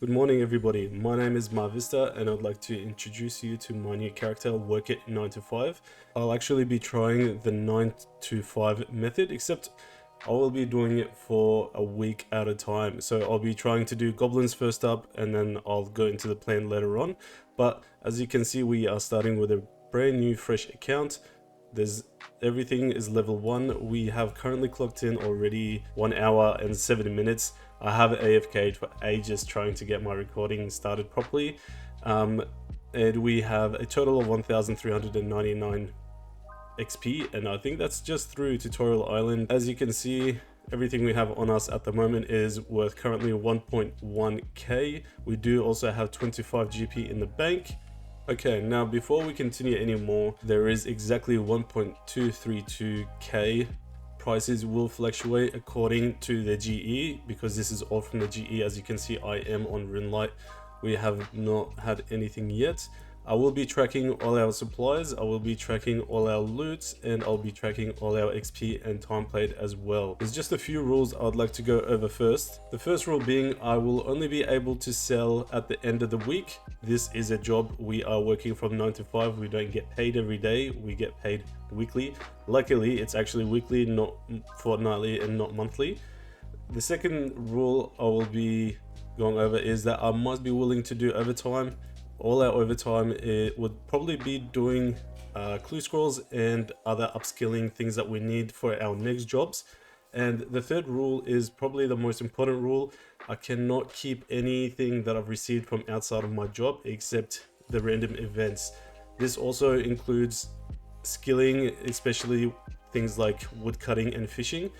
Good morning everybody, my name is Marvista and I'd like to introduce you to my new character, Work It 9 to 5. I'll actually be trying the 9 to 5 method, except I will be doing it for a week at a time. So I'll be trying to do goblins first up and then I'll go into the plan later on. But as you can see, we are starting with a brand new fresh account. Everything is level 1. We have currently clocked in already 1 hour and 7 minutes. I have AFK'd for ages trying to get my recording started properly. And we have a total of 1,399 XP, and I think that's just through Tutorial Island. As you can see, everything we have on us at the moment is worth currently 1.1k. We do also have 25 GP in the bank. Okay, now before we continue anymore, there is exactly 1.232k. Prices will fluctuate according to the GE, because this is all from the GE. As you can see, I am on Runelight. We have not had anything yet. I will be tracking all our supplies, I will be tracking all our loots, and I'll be tracking all our XP and time played as well. There's just a few rules I'd like to go over first. The first rule being, I will only be able to sell at the end of the week. This is a job. We are working from 9 to 5. We don't get paid every day, we get paid weekly. Luckily, it's actually weekly, not fortnightly and not monthly. The second rule I will be going over is that I must be willing to do overtime. All our overtime, it would probably be doing clue scrolls and other upskilling things that we need for our next jobs. And the third rule is probably the most important rule. I cannot keep anything that I've received from outside of my job except the random events. This also includes skilling, especially things like wood cutting and fishing.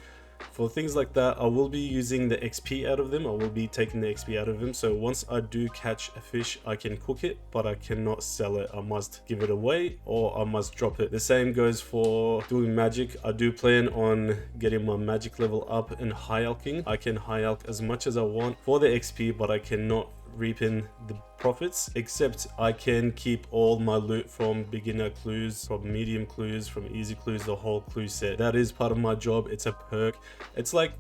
For things like that, I will be using the XP out of them. I will be taking the XP out of them. So once I do catch a fish, I can cook it, but I cannot sell it. I must give it away or I must drop it. The same goes for doing magic. I do plan on getting my magic level up and high alching. I can high alch as much as I want for the XP, but I cannot reap in the profits, except I can keep all my loot from beginner clues, from medium clues, from easy clues, the whole clue set. That is part of my job. It's a perk. It's like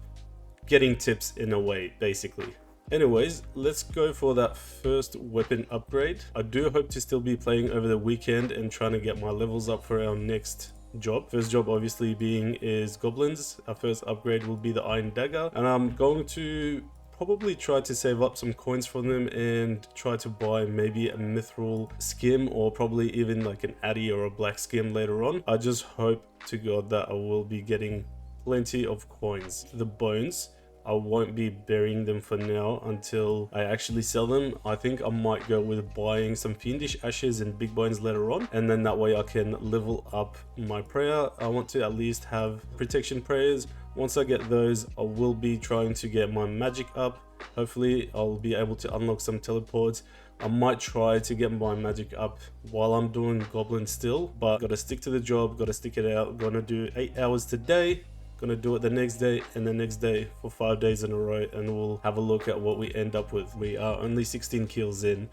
getting tips in a way, basically. Anyways, let's go for that first weapon upgrade. I do hope to still be playing over the weekend and trying to get my levels up for our next job. First job obviously being is goblins. Our first upgrade will be the iron dagger, and I'm going to probably try to save up some coins from them and try to buy maybe a mithril skim, or probably even like an addy or a black skim later on. I just hope to God that I will be getting plenty of coins. The bones, I won't be burying them for now until I actually sell them. I think I might go with buying some fiendish ashes and big bones later on, and then that way I can level up my prayer. I want to at least have protection prayers. Once I get those, I will be trying to get my magic up. Hopefully I'll be able to unlock some teleports. I might try to get my magic up while I'm doing goblins still, but gotta stick to the job, gotta stick it out. Gonna do 8 hours today, gonna do it the next day and the next day for 5 days in a row, and we'll have a look at what we end up with. We are only 16 kills in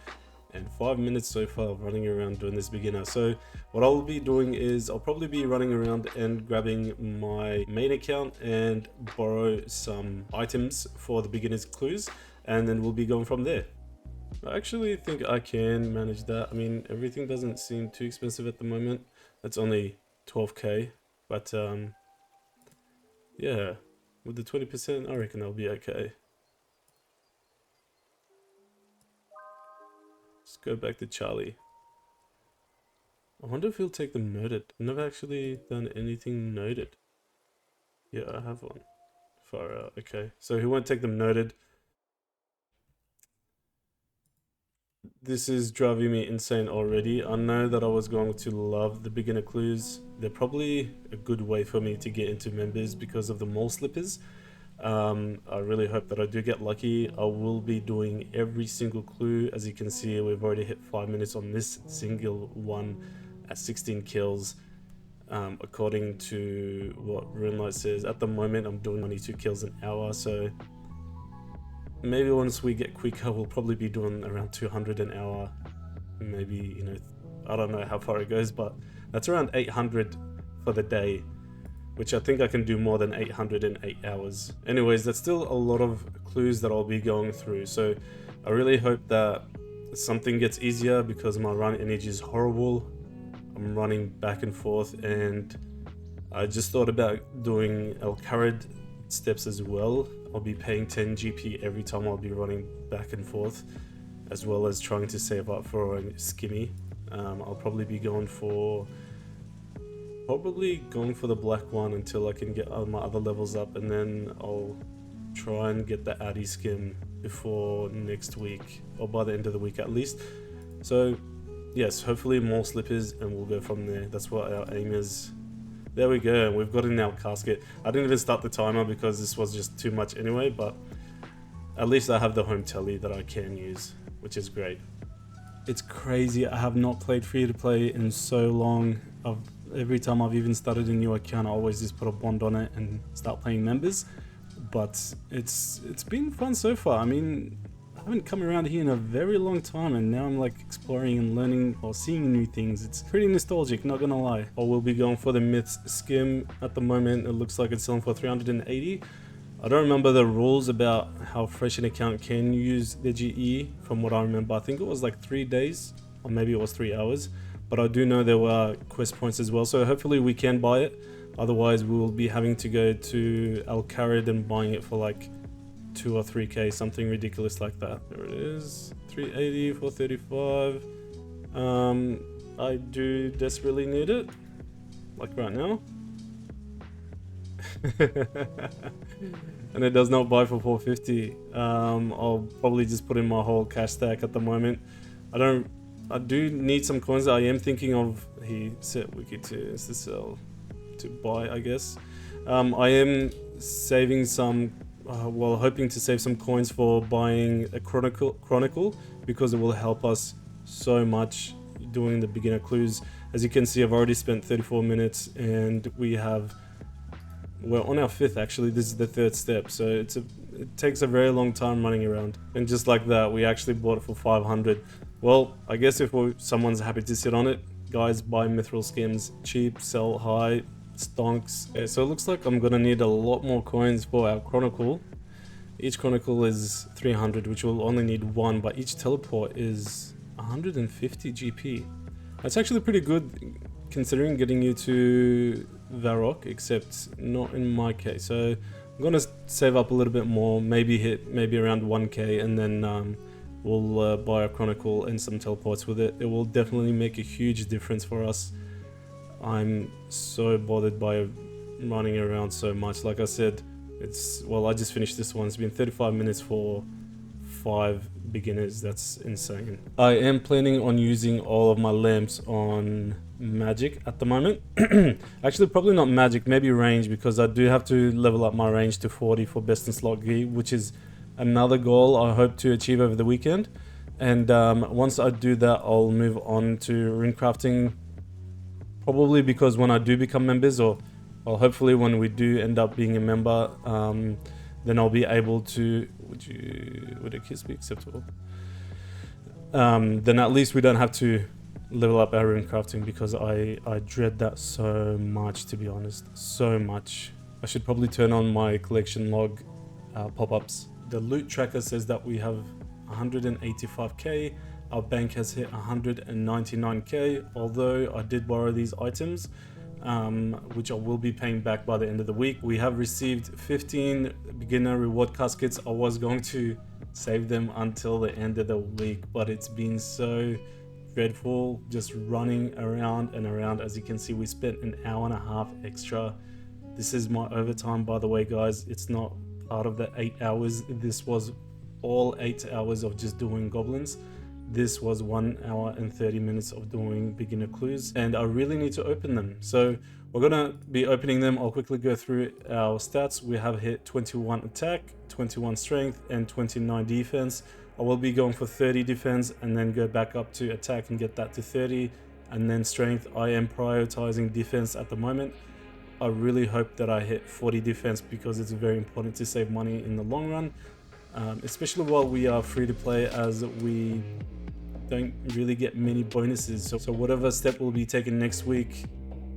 and 5 minutes so far of running around doing this beginner. So what I'll be doing is I'll probably be running around and grabbing my main account and borrow some items for the beginner's clues, and then we'll be going from there. I actually think I can manage that. I mean, everything doesn't seem too expensive at the moment. That's only 12k, but yeah, with the 20%, I reckon I'll be okay. Let's go back to Charlie. I wonder if he'll take them noted. I've never actually done anything noted. Yeah, I have one. Far out. Okay, so he won't take them noted. This is driving me insane already. I know that I was going to love the beginner clues. They're probably a good way for me to get into members because of the mole slippers. I really hope that I do get lucky. I will be doing every single clue. As you can see, we've already hit 5 minutes on this single one at 16 kills. According to what Runelight says, at the moment I'm doing 92 kills an hour, so maybe once we get quicker we'll probably be doing around 200 an hour. Maybe, you know, I don't know how far it goes, but that's around 800 for the day, which I think I can do more than 800 in 8 hours. Anyways, that's still a lot of clues that I'll be going through. So I really hope that something gets easier because my run energy is horrible. I'm running back and forth, and I just thought about doing El Kharid steps as well. I'll be paying 10 GP every time I'll be running back and forth, as well as trying to save up for a skinny. I'll probably be going for the black one until I can get my other levels up, and then I'll try and get the Addy skin before next week, or by the end of the week at least. So yes, hopefully more slippers, and we'll go from there. That's what our aim is. There we go, we've got in our casket. I didn't even start the timer because this was just too much anyway, but at least I have the home telly that I can use, which is great. It's crazy, I have not played free to play in so long. Every time I've even started a new account, I always just put a bond on it and start playing members. But it's been fun so far. I mean, I haven't come around here in a very long time, and now I'm like exploring and learning or seeing new things. It's pretty nostalgic, not gonna lie. I will be going for the Myths skim. At the moment, it looks like it's selling for 380. I don't remember the rules about how fresh an account can use the GE. From what I remember, I think it was like 3 days, or maybe it was 3 hours. But I do know there were quest points as well, so hopefully we can buy it. Otherwise, we will be having to go to El Kharid and buying it for like 2 or 3k, something ridiculous like that. There it is, 380 for 35. I do desperately need it, like right now. And it does not buy for 450. I'll probably just put in my whole cash stack at the moment. I do need some coins. I am thinking of, he set wiki to sell, to buy, I guess. I am saving some, hoping to save some coins for buying a chronicle, because it will help us so much doing the beginner clues. As you can see, I've already spent 34 minutes, and we're on our 5th actually. This is the 3rd step, so it takes a very long time running around. And just like that, we actually bought it for 500. Well, I guess if someone's happy to sit on it, guys, buy mithril skins, cheap, sell high, stonks. Okay, so it looks like I'm gonna need a lot more coins for our chronicle. Each chronicle is 300, which will only need 1, but each teleport is 150 GP. That's actually pretty good considering getting you to Varrock, except not in my case. So I'm gonna save up a little bit more, maybe hit around 1k, and then we'll buy a chronicle and some teleports with it. It will definitely make a huge difference for us. I'm so bothered by running around so much. Like I said, I just finished this one. It's been 35 minutes for 5 beginners. That's insane. I am planning on using all of my lamps on magic at the moment. Actually, probably not magic, maybe range, because I do have to level up my range to 40 for best in slot gi, which is another goal I hope to achieve over the weekend. And once I do that, I'll move on to rune crafting, probably, because when I do become members, or hopefully when we do end up being a member, then I'll be able to, would a kiss be acceptable? Then at least we don't have to level up our rune crafting, because I dread that so much, to be honest, so much. I should probably turn on my collection log pop-ups. The loot tracker says that we have 185k. Our bank has hit 199k, although I did borrow these items, which I will be paying back by the end of the week. We have received 15 beginner reward caskets. I was going to save them until the end of the week, but it's been so dreadful just running around and around. As you can see, we spent an hour and a half extra. This is my overtime, by the way, guys. It's not part of the 8 hours. This was all 8 hours of just doing goblins. This was 1 hour and 30 minutes of doing beginner clues, and I really need to open them. So we're gonna be opening them. I'll quickly go through our stats. We have hit 21 attack, 21 strength, and 29 defense. I will be going for 30 defense and then go back up to attack and get that to 30, and then strength. I am prioritizing defense at the moment. I really hope that I hit 40 defense, because it's very important to save money in the long run, especially while we are free to play, as we don't really get many bonuses. So whatever step will be taken next week,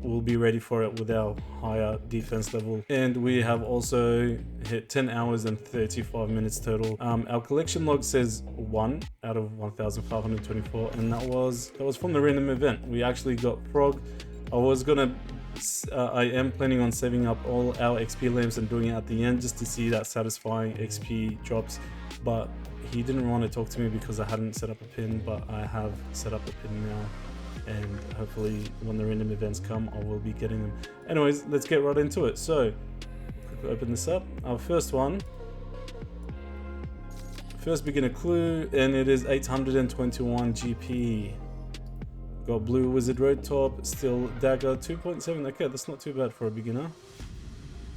we'll be ready for it with our higher defense level. And we have also hit 10 hours and 35 minutes total. Our collection log says 1 out of 1,524, and that was from the random event. We actually got frog. I am planning on saving up all our XP lamps and doing it at the end just to see that satisfying XP drops, but he didn't want to talk to me because I hadn't set up a pin, but I have set up a pin now, and hopefully when the random events come, I will be getting them. Anyways, let's get right into it. So quickly open this up. Our first beginner clue, and it is 821 GP. Got blue wizard road top, steel dagger 2.7. Okay, that's not too bad for a beginner.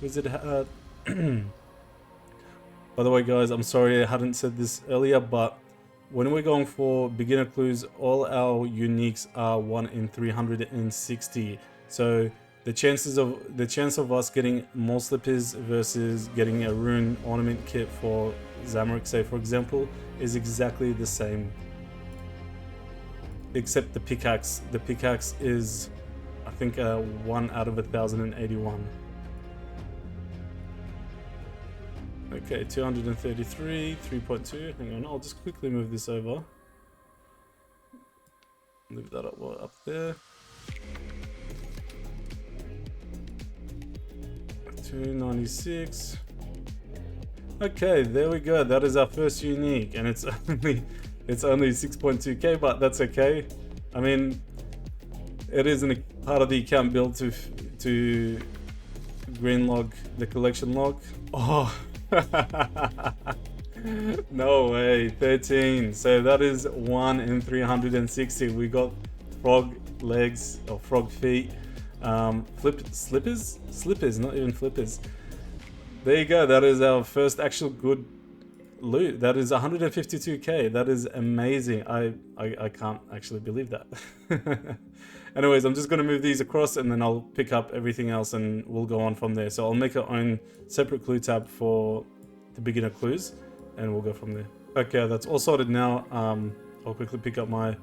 Wizard hat. By the way, guys, I'm sorry I hadn't said this earlier, but when we're going for beginner clues, all our uniques are 1 in 360. So the chance of us getting more slippers versus getting a rune ornament kit for Zamorak, say for example, is exactly the same. Except the pickaxe. The pickaxe is, I think, 1 out of 1,081. Okay, 233, 3.2. Hang on, I'll just quickly move this over. Leave that up there. 296. Okay, there we go. That is our first unique, and it's only 6.2k, but that's okay. I mean, it isn't part of the account build to green log the collection log. Oh, no way, 13. So that is 1 in 360. We got frog legs or frog feet, slippers, not even flippers. There you go. That is our first actual good loot. That is 152k. That is amazing. I can't actually believe that. Anyways, I'm just going to move these across and then I'll pick up everything else and we'll go on from there. So I'll make our own separate clue tab for the beginner clues and we'll go from there. Okay, that's all sorted now. I'll quickly pick up my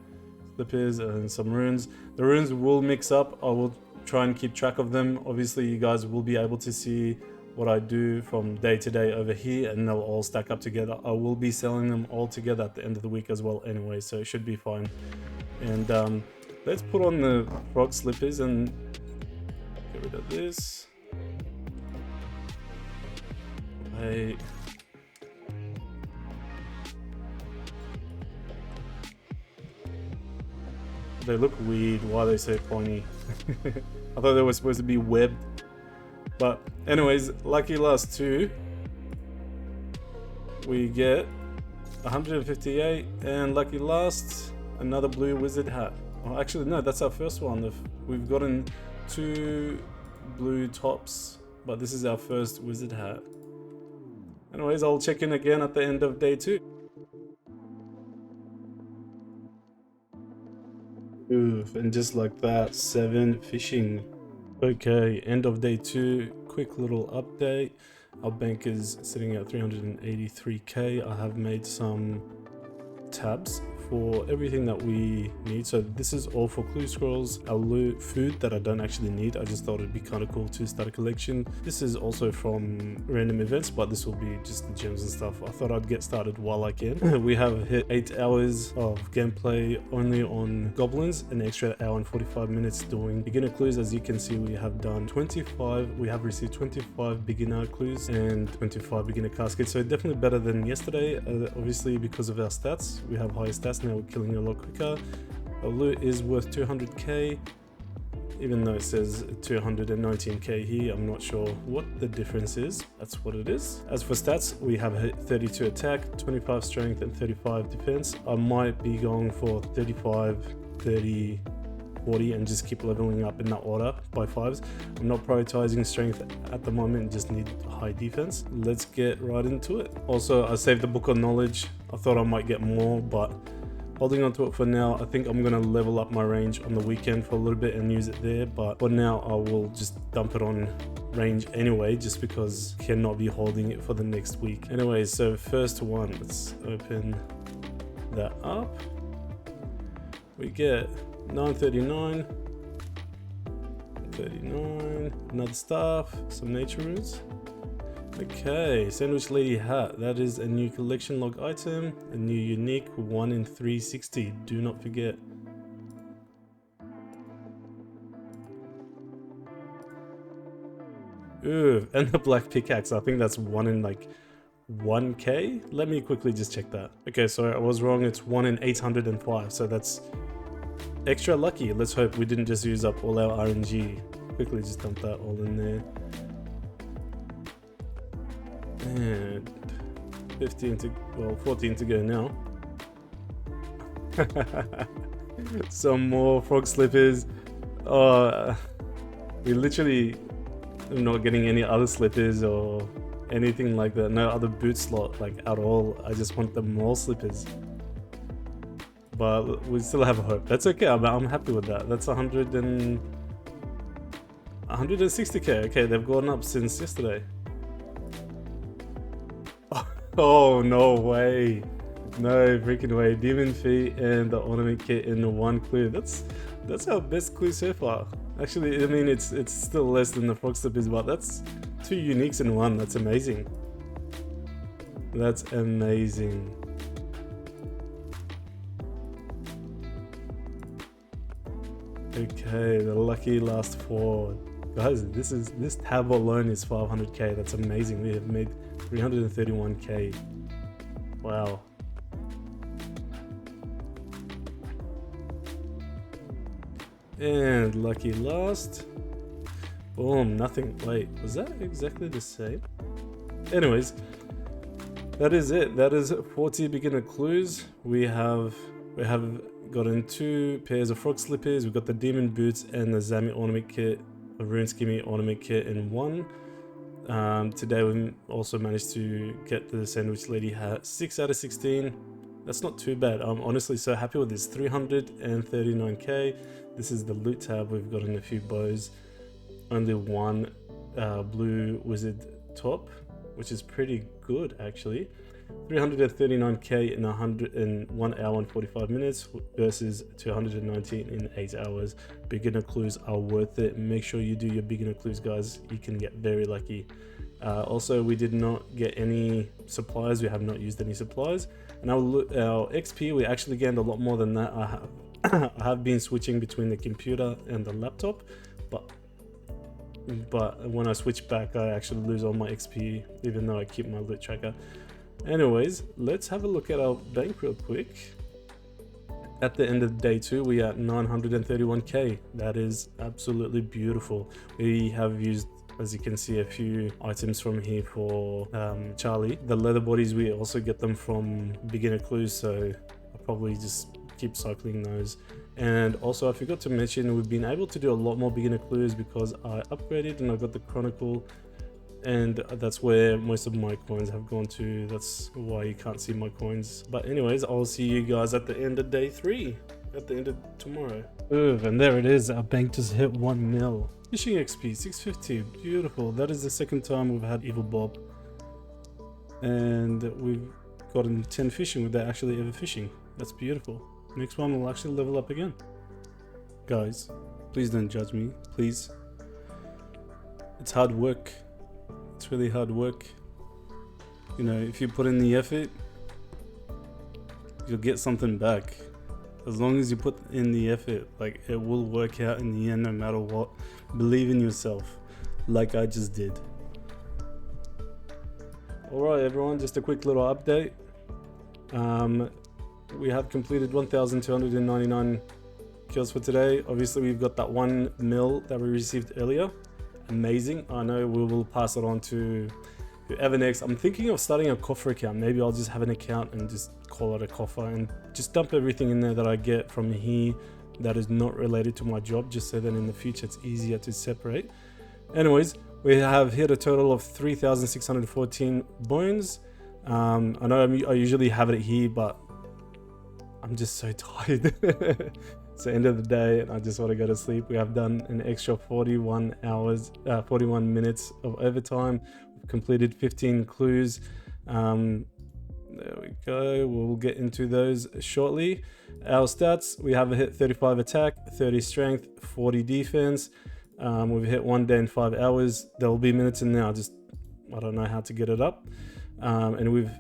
slippers and some runes. The runes will mix up. I will try and keep track of them. Obviously, you guys will be able to see what I do from day to day over here, and they'll all stack up together. I will be selling them all together at the end of the week as well anyway, so it should be fine. And let's put on the frog slippers and get rid of this. Hey. They look weird. Why are they so pointy? I thought they were supposed to be webbed. But anyways, lucky last two, we get 158, and lucky last, another blue wizard hat. Oh, actually no, that's our first one. We've gotten 2 blue tops, but this is our first wizard hat. Anyways, I'll check in again at the end of day 2. Oof, and just like that, 7 fishing. Okay, end of day 2, quick little update. Our bank is sitting at 383k. I have made some tabs for everything that we need. So this is all for clue scrolls, our loot, food that I don't actually need. I just thought it'd be kind of cool to start a collection. This is also from random events, but this will be just the gems and stuff. I thought I'd get started while I can. We have hit 8 hours of gameplay only on goblins, an extra hour and 45 minutes doing beginner clues. As you can see, we have done 25. We have received 25 beginner clues and 25 beginner caskets. So definitely better than yesterday. Obviously, because of our stats, we have higher stats now. We're killing a lot quicker. Our loot is worth 200k, even though it says 219k here. I'm not sure what the difference is. That's what it is. As for stats, we have 32 attack, 25 strength, and 35 defense. I might be going for 35, 30, 40 and just keep leveling up in that order by 5s. I'm not prioritizing strength at the moment, just need high defense. Let's get right into it. Also, I saved the book of knowledge. I thought I might get more, but holding on to it for now. I think I'm going to level up my range on the weekend for a little bit and use it there, but for now I will just dump it on range anyway, just because I cannot be holding it for the next week. Anyway, so first one, let's open that up. We get 939, 39. Another staff. Some nature roots. Okay, Sandwich Lady hat. That is a new collection log item. A new unique 1 in 360. Do not forget. Ooh, and the black pickaxe. I think that's 1 in like 1k. Let me quickly just check that. Okay, so I was wrong. It's 1 in 805. So that's extra lucky. Let's hope we didn't just use up all our RNG. Quickly just dump that all in there. And 14 to go now. Some more frog slippers. Oh, we literally are not getting any other slippers or anything like that. No other boot slot like at all. I just want the more slippers. But we still have hope. That's okay. I'm happy with that. That's 160k. Okay, they've gone up since yesterday. Oh, no way. No freaking way. Demon feet and the ornament kit in one clue. That's our best clue so far. Actually, I mean, it's still less than the frog slippers, but that's 2 uniques in one. That's amazing. That's amazing. Okay, the lucky last 4. Guys, this tab alone is 500k. That's amazing. We have made 331k. Wow. And lucky last. Boom, nothing. Wait, was that exactly the same? Anyways, that is it. That is 40 beginner clues. We have gotten 2 pairs of frog slippers. We've got the demon boots and the Zami ornament kit, a rune skimmy ornament kit in one. Today we also managed to get the Sandwich Lady hat. 6 out of 16. That's not too bad. I'm honestly so happy with this. 339k. This is the loot tab. We've gotten a few bows. Only 1 blue wizard top, which is pretty good actually. 339k in 101 hour and 45 minutes versus 219 in 8 hours. Beginner clues are worth it. Make sure you do your beginner clues, guys. You can get very lucky. Also, we did not get any supplies. We have not used any supplies. And our XP, we actually gained a lot more than that. I have been switching between the computer and the laptop, but when I switch back, I actually lose all my XP, even though I keep my loot tracker. Anyways, let's have a look at our bank real quick. At the end of day 2, we are at 931k. That is absolutely beautiful. We have used, as you can see, a few items from here for Charlie. The leather bodies, we also get them from beginner clues, so I'll probably just keep cycling those. And also, I forgot to mention, we've been able to do a lot more beginner clues because I upgraded and I got the Chronicle, and that's where most of my coins have gone to. That's why you can't see my coins. But anyways, I'll see you guys at the end of day 3, at the end of tomorrow. Ooh, and there it is. Our bank just hit 1 mil. Fishing XP 650. Beautiful. That is the second time we've had Evil Bob, and we've gotten 10 fishing without actually ever fishing. That's beautiful. Next one will actually level up again. Guys, please don't judge me, please. It's hard work. It's really hard work. You know, if you put in the effort, you'll get something back. As long as you put in the effort, like, it will work out in the end no matter what. Believe in yourself, like I just did. Alright everyone, just a quick little update. We have completed 1,299 kills for today. Obviously we've got that 1 mil that we received earlier. Amazing. I know we will pass it on to whoever next. I'm thinking of starting a coffer account. Maybe I'll just have an account and just call it a coffer and just dump everything in there that I get from here that is not related to my job, just so that in the future it's easier to separate. Anyways, we have hit a total of 3,614 bones. I know I usually have it here, but I'm just so tired. It's the end of the day and I just want to go to sleep. We have done an extra 41 minutes of overtime. We've completed 15 clues. There we go. We'll get into those shortly. Our stats, we have a hit 35 attack, 30 strength, 40 defense, We've hit 1 day and 5 hours. There will be minutes in there. I don't know how to get it up. And we've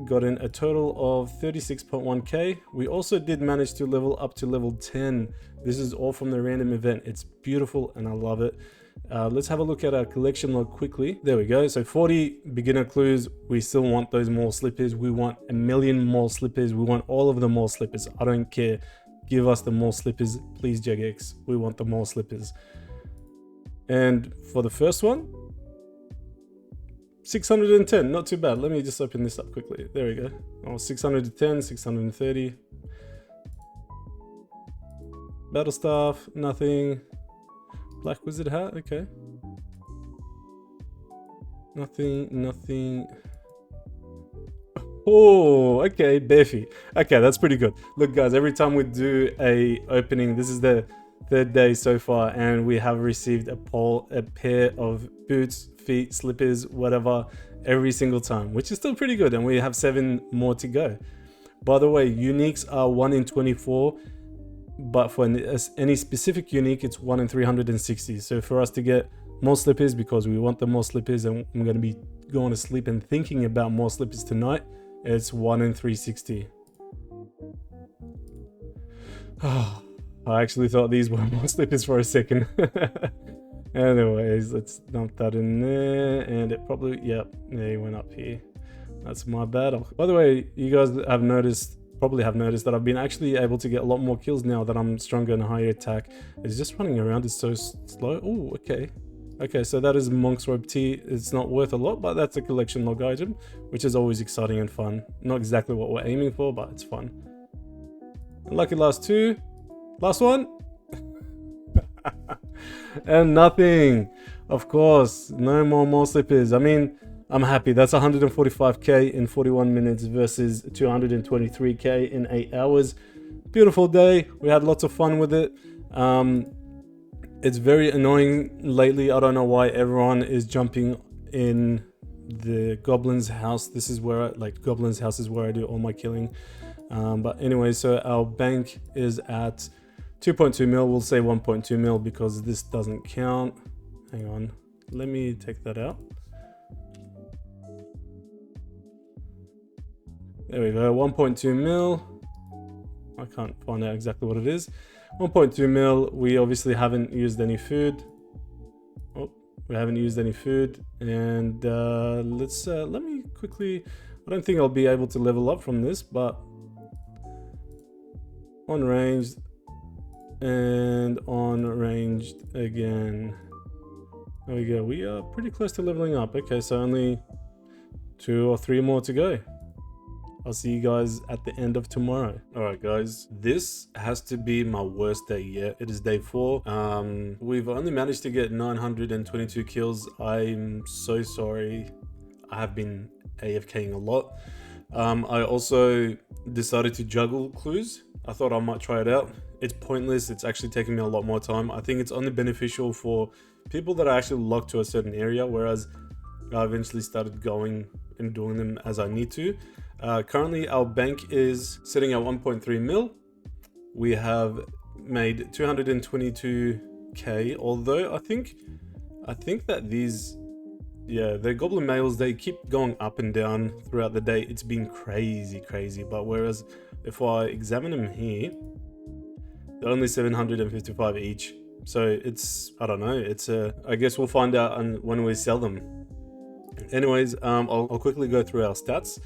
gotten a total of 36.1k. We also did manage to level up to level 10. This is all from the random event. It's beautiful and I love it. Let's have a look at our collection log quickly. There we go. So 40 beginner clues. We still want those more slippers. We want a million more slippers. We want all of the more slippers. I don't care. Give us the more slippers, please, JGX. We want the more slippers. And for the first one, 610, not too bad. Let me just open this up quickly. There we go. Oh, 610, 630. Battle staff, nothing. Black wizard hat, okay. Nothing. Oh, okay, Beefy. Okay, that's pretty good. Look, guys, every time we do a opening, this is the 3rd day so far, and we have received a pair of boots, feet, slippers, whatever, every single time, which is still pretty good, and we have 7 more to go. By the way, uniques are 1 in 24, but for any specific unique, it's 1 in 360. So for us to get more slippers, because we want the more slippers, and I'm going to be going to sleep and thinking about more slippers tonight, it's 1 in 360. Oh, I actually thought these were more slippers for a second. Anyways, let's dump that in there, and it probably, yep, they went up here. That's my bad. By the way, you guys probably have noticed that I've been actually able to get a lot more kills now that I'm stronger and higher attack. It's just running around is so slow. Oh, okay. Okay, so that is Monk's Robe Tea. It's not worth a lot, but that's a collection log item, which is always exciting and fun. Not exactly what we're aiming for, but it's fun. Lucky last 2. Last one. And nothing. Of course, no more slippers. I mean, I'm happy. That's 145k in 41 minutes versus 223k in 8 hours. Beautiful day. We had lots of fun with it. It's very annoying lately. I don't know why everyone is jumping in the goblins house. This is where goblins house is where I do all my killing. But anyway, so our bank is at 2.2 mil. We'll say 1.2 mil because this doesn't count. Hang on, let me take that out. There we go, 1.2 mil. I can't find out exactly what it is. 1.2 mil. We obviously haven't used any food. Oh, we haven't used any food. And let me quickly, I don't think I'll be able to level up from this, but on ranged and on ranged again. There we go. We are pretty close to leveling up. Okay, so only 2 or 3 more to go. I'll see you guys at the end of tomorrow. All right, guys, this has to be my worst day yet. It is day 4. We've only managed to get 922 kills. I'm so sorry. I have been AFKing a lot. I also decided to juggle clues. I thought I might try it out. It's pointless. It's actually taking me a lot more time. I think it's only beneficial for people that are actually locked to a certain area, whereas I eventually started going and doing them as I need to. Currently, our bank is sitting at 1.3 mil. We have made 222k, although I think that these, yeah, the goblin males, they keep going up and down throughout the day. It's been crazy. But whereas if I examine them here, they're only 755 each. So it's, I don't know, it's I guess we'll find out when we sell them. Anyways, I'll quickly go through our stats.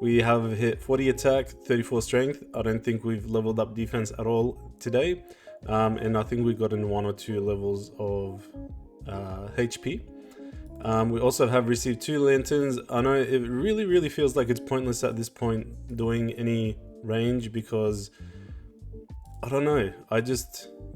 We have hit 40 attack, 34 strength. I don't think we've leveled up defense at all today. And I think we've gotten 1 or 2 levels of HP. We also have received 2 lanterns. I know it really feels like it's pointless at this point doing any range because I don't know.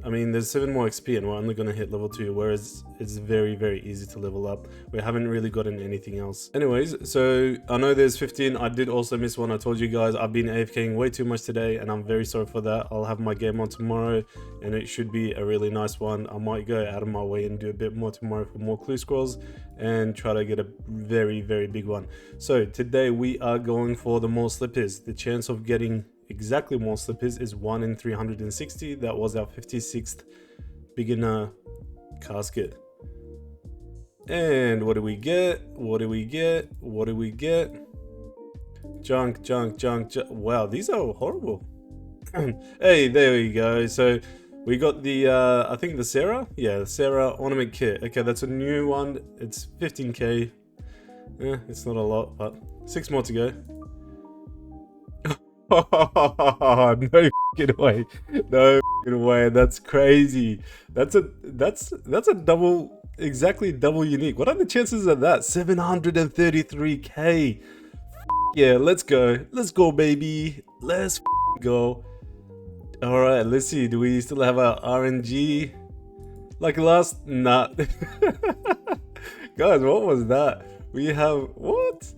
I mean, there's 7 more XP and we're only going to hit level 2, whereas it's very easy to level up. We haven't really gotten anything else. Anyways, so I know there's 15. I did also miss one. I told you guys I've been AFKing way too much today and I'm very sorry for that. I'll have my game on tomorrow and it should be a really nice one. I might go out of my way and do a bit more tomorrow for more clue scrolls and try to get a very big one. So today we are going for the more slippers. The chance of getting exactly more slippers is 1 in 360. That was our 56th beginner casket. And what do we get? What do we get? What do we get? Junk, junk, junk, junk. Wow, these are horrible. Hey, there we go. So we got the, I think the Sarah? Yeah, the Sarah ornament kit. Okay, that's a new one. It's 15k. Yeah, it's not a lot, but 6 more to go. Oh, no fucking way. No fucking way. That's crazy. That's a double, exactly double unique. What are the chances of that? 733k. Yeah, let's go. Let's go, baby. Let's go. All right, let's see. Do we still have our RNG like last? Nah. Guys, what was that? We have what?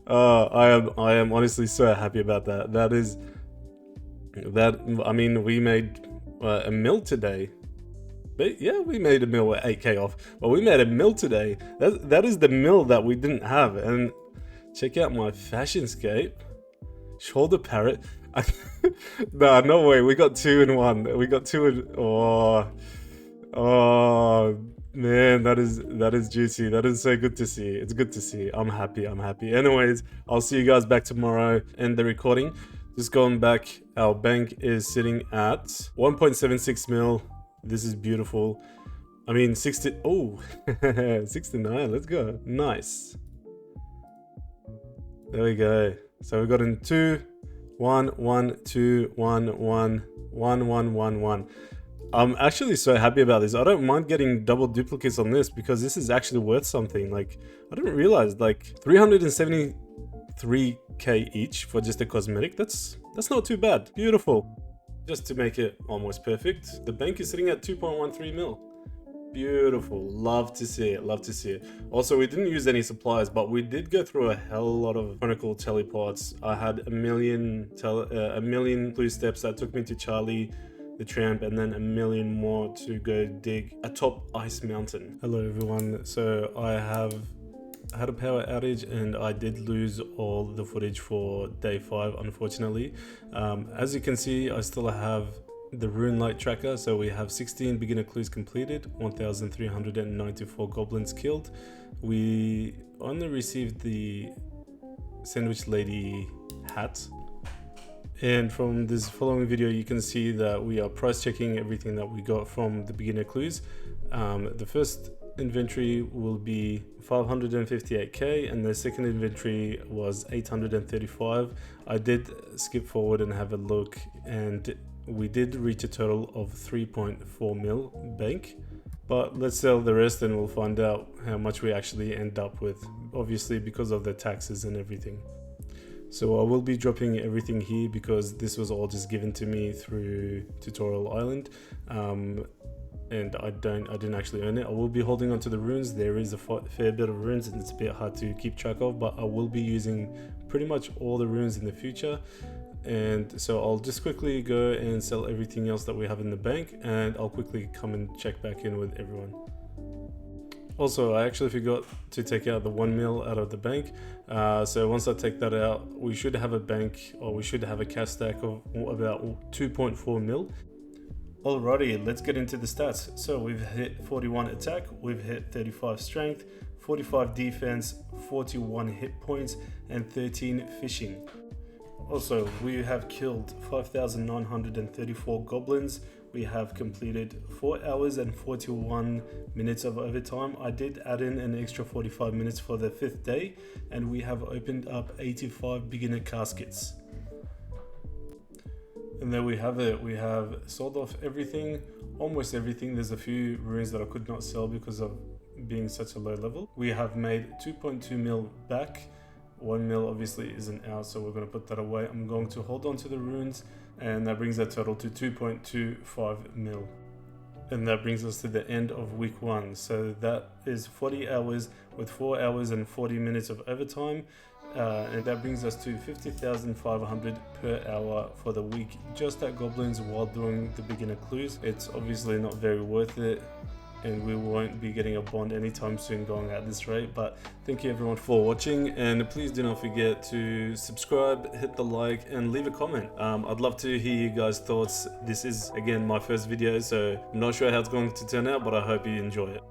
I am honestly so happy about that. I mean, we made a mil today. But yeah, we made a mil with 8k off. But we made a mil today. That is the mil that we didn't have. And check out my fashion scape. Shoulder parrot. Nah, no way. We got 2 in 1. We got 2 in. Oh man, that is juicy. That is so good to see. It's good to see. I'm happy. Anyways, I'll see you guys back tomorrow. End the recording. Just going back, our bank is sitting at 1.76 mil. This is beautiful. I mean, 69. Let's go. Nice. There we go. So we got in 2, 1, 1, 2, 1, 1, 1, 1, 1, 1. I'm actually so happy about this. I don't mind getting double duplicates on this because this is actually worth something. Like, I didn't realize, like, 373k each for just a cosmetic. That's not too bad. Beautiful. Just to make it almost perfect, the bank is sitting at 2.13 mil. Beautiful. Love to see it. Love to see it. Also, we didn't use any supplies, but we did go through a hell lot of chronicle teleports. I had a million clue steps that took me to Charlie the Tramp, and then a million more to go dig atop Ice Mountain. Hello everyone. So I had a power outage and I did lose all the footage for day 5, unfortunately. As you can see, I still have the rune light tracker. So we have 16 beginner clues completed, 1,394 goblins killed. We only received the sandwich lady hat. And from this following video, you can see that we are price checking everything that we got from the beginner clues. The first inventory will be 558k and the second inventory was 835. I did skip forward and have a look, and we did reach a total of 3.4 mil bank. But let's sell the rest and we'll find out how much we actually end up with, obviously because of the taxes and everything. So I will be dropping everything here because this was all just given to me through Tutorial Island, and I didn't actually earn it. I will be holding on to the runes. There is a fair bit of runes and it's a bit hard to keep track of, but I will be using pretty much all the runes in the future. And so I'll just quickly go and sell everything else that we have in the bank, and I'll quickly come and check back in with everyone. Also, I actually forgot to take out the 1 mil out of the bank. So once I take that out, we should have a bank, or we should have a cash stack of about 2.4 mil. Alrighty, let's get into the stats. So we've hit 41 attack, we've hit 35 strength, 45 defense, 41 hit points, and 13 fishing. Also, we have killed 5,934 goblins. We have completed 4 hours and 41 minutes of overtime. I did add in an extra 45 minutes for the 5th day, and we have opened up 85 beginner caskets. And there we have it. We have sold off everything, almost everything. There's a few runes that I could not sell because of being such a low level. We have made 2.2 mil back. 1 mil obviously isn't out, so we're going to put that away. I'm going to hold on to the runes, and that brings our total to 2.25 mil. And that brings us to the end of week 1. So that is 40 hours with 4 hours and 40 minutes of overtime. And that brings us to 50,500 per hour for the week just at goblins while doing the beginner clues. It's obviously not very worth it. and we won't be getting a bond anytime soon going at this rate. But thank you everyone for watching, and please do not forget to subscribe, hit the like, and leave a comment. I'd love to hear you guys' thoughts. This is again my first video, so I'm not sure how it's going to turn out, but I hope you enjoy it.